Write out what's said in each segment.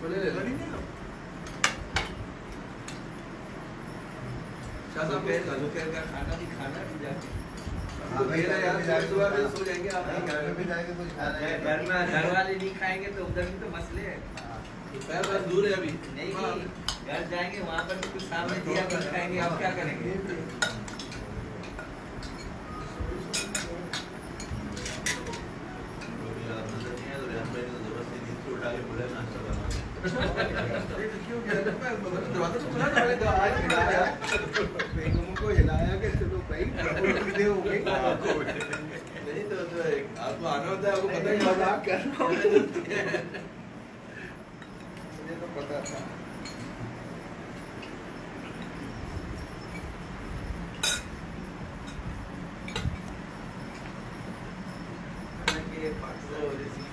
छोले ले लेंगे ना। शायद दोपहर का खाना भी जाके। मेरा यार सुबह में सो जाएंगे आप घर में भी जाएंगे कुछ खाना है। घर में घर वाले नहीं खाएंगे तो उधर भी तो मसले है। दोपहर बस दूर है अभी। नहीं घर जाएंगे वहाँ पर कुछ सामने दिया कुछ खाएंगे आप क्या करेंगे? को हिलाया कि चलो भाई हो गई नहीं तो आपको आना होता है आपको पता ही मजाक कर रहा हूँ मुझे तो पता था।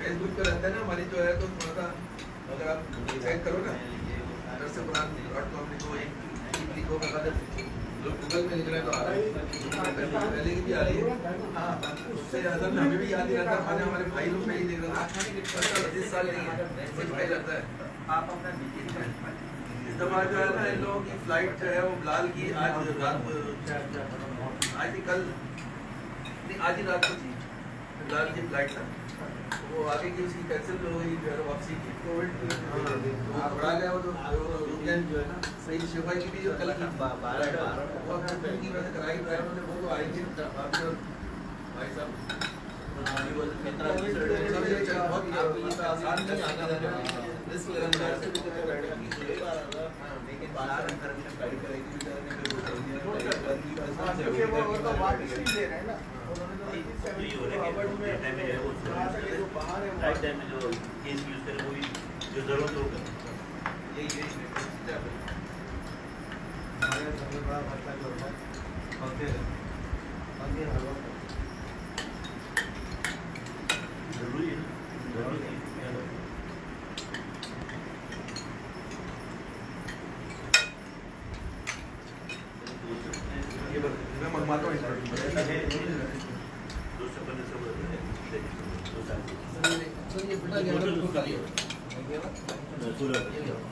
फेसबुक पे रहता है ना हमारी जो है तो थोड़ा सा अगर आप चेक करो ना .com लिखो लोग गूगल में लिख रहे हैं तो आ रहा है पहले की भी आ रही है। हाँ उससे ज़्यादा हमें भी याद नहीं रहता खाने हमारे भाई लोग नहीं देख रहे 20 साल नहीं है कुछ भाई रहता है। आप अपना इस दफा जो है ना इन लोगों की फ्लाइट जो है वो बिलाल की आज रात आज ही कल आज ही रात को थी बिलाल की फ्लाइट था वो आगे की उसकी कैंसिल हो गई जो है वापसी की कोविड घबरा गया वो तो जो है ना सही शिफाई की भी जो कल की 12 की वजह कराई ड्राइवर ने वो तो आएंगे भाई साहब बहुत आसान नहीं आना रिस्क लेना लेकिन बाहर अंदर गाड़ी करेगी वो तो वापस नहीं ले रहे हैं ना जो जरूरत होगा हमारे घर में बड़ा खर्चा जो होता है पंखे हलवा जरूरी है जरूरी है। मैं मंगवाता हूँ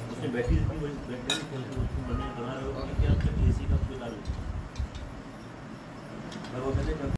उसमें बैटरी बना रहे हो क्या एसी का कोई